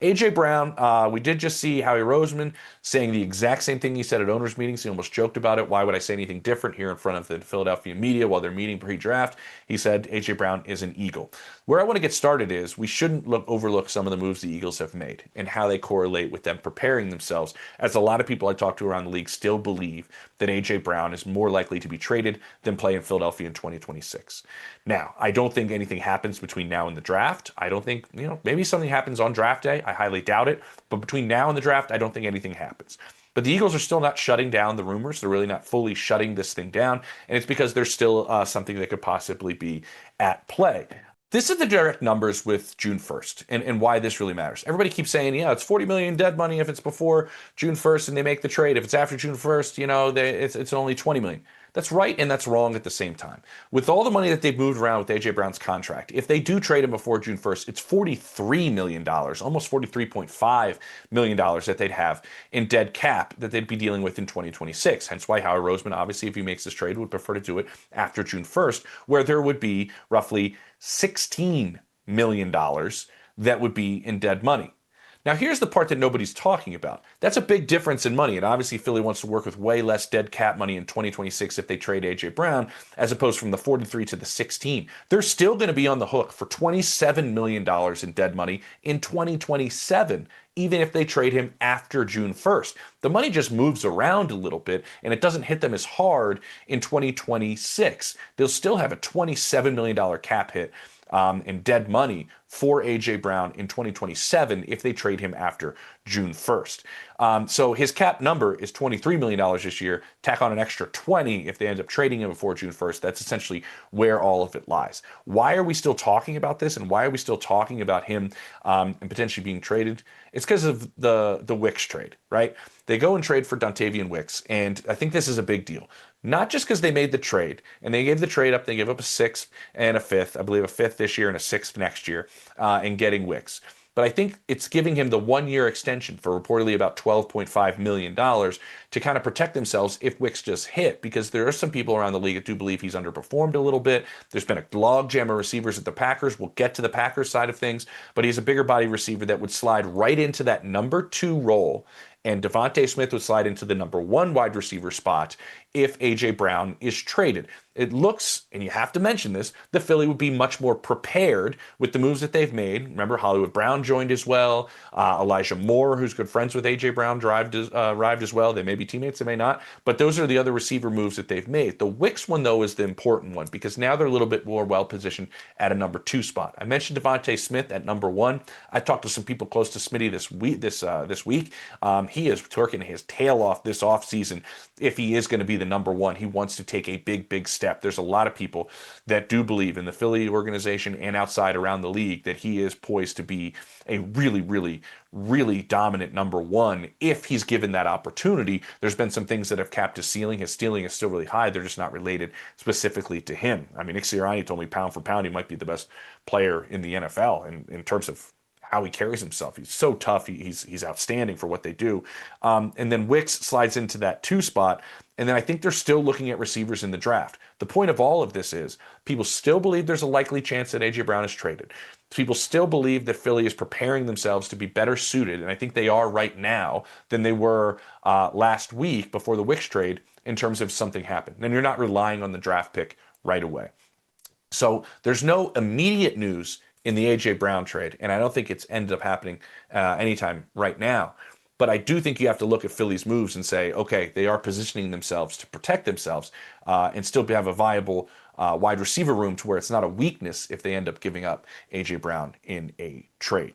A.J. Brown, we did just see Howie Roseman saying the exact same thing he said at owners' meetings. He almost joked about it. Why would I say anything different here in front of the Philadelphia media while they're meeting pre-draft? He said A.J. Brown is an Eagle. Where I want to get started is we shouldn't overlook some of the moves the Eagles have made and how they correlate with them preparing themselves, as a lot of people I talk to around the league still believe that A.J. Brown is more likely to be traded than play in Philadelphia in 2026. Now, I don't think anything happens between now and the draft. I don't think, maybe something happens on draft day. I highly doubt it. But between now and the draft, I don't think anything happens. But the Eagles are still not shutting down the rumors. They're really not fully shutting this thing down. And it's because there's still something that could possibly be at play. This is the direct numbers with June 1st and why this really matters. Everybody keeps saying, yeah, it's 40 million dead money if it's before June 1st and they make the trade. If it's after June 1st, it's only 20 million. That's right and that's wrong at the same time. With all the money that they've moved around with A.J. Brown's contract, if they do trade him before June 1st, it's $43 million, almost $43.5 million that they'd have in dead cap that they'd be dealing with in 2026. Hence why Howie Roseman, obviously, if he makes this trade, would prefer to do it after June 1st, where there would be roughly $16 million that would be in dead money. Now, here's the part that nobody's talking about. That's a big difference in money, and obviously Philly wants to work with way less dead cap money in 2026 if they trade A.J. Brown, as opposed from the 43 to the 16. They're still going to be on the hook for $27 million in dead money in 2027, even if they trade him after June 1st. The money just moves around a little bit, and it doesn't hit them as hard in 2026. They'll still have a $27 million cap hit in dead money for A.J. Brown in 2027 if they trade him after June 1st. So his cap number is $23 million this year. Tack on an extra 20 if they end up trading him before June 1st. That's essentially where all of it lies. Why are we still talking about this, and why are we still talking about him and potentially being traded? It's because of the Wicks trade, right? They go and trade for Dontavian Wicks, and I think this is a big deal. Not just because they made the trade, and they gave the trade up, they gave up a sixth and a fifth, I believe a fifth this year and a sixth next year, in getting Wicks. But I think it's giving him the 1-year extension for reportedly about $12.5 million to kind of protect themselves if Wicks just hit, because there are some people around the league that do believe he's underperformed a little bit. There's been a logjam of receivers at the Packers. We'll get to the Packers side of things, but he's a bigger body receiver that would slide right into that number 2 role, and Devontae Smith would slide into the number 1 wide receiver spot if A.J. Brown is traded. It looks, and you have to mention this, the Philly would be much more prepared with the moves that they've made. Remember, Hollywood Brown joined as well. Elijah Moore, who's good friends with A.J. Brown, arrived as well. They may be teammates, they may not. But those are the other receiver moves that they've made. The Wicks one, though, is the important one because now they're a little bit more well-positioned at a number 2 spot. I mentioned Devontae Smith at number 1. I talked to some people close to Smitty this week. He is working his tail off this offseason. If he is going to be the number 1, he wants to take a big step. There's a lot of people that do believe in the Philly organization and outside around the league that he is poised to be a really dominant number 1 if he's given that opportunity. There's been some things that have capped his ceiling. His ceiling is still really high. They're just not related specifically to him. I mean, Nick Sirianni told me pound for pound he might be the best player in the NFL in terms of how he carries himself. He's so tough. He's outstanding for what they do. And then Wicks slides into that 2 spot. And then I think they're still looking at receivers in the draft. The point of all of this is people still believe there's a likely chance that A.J. Brown is traded. People still believe that Philly is preparing themselves to be better suited, and I think they are right now, than they were last week before the Wicks trade in terms of something happened. And you're not relying on the draft pick right away. So there's no immediate news in the A.J. Brown trade, and I don't think it's ended up happening anytime right now. But I do think you have to look at Philly's moves and say, okay, they are positioning themselves to protect themselves and still have a viable wide receiver room to where it's not a weakness if they end up giving up A.J. Brown in a trade.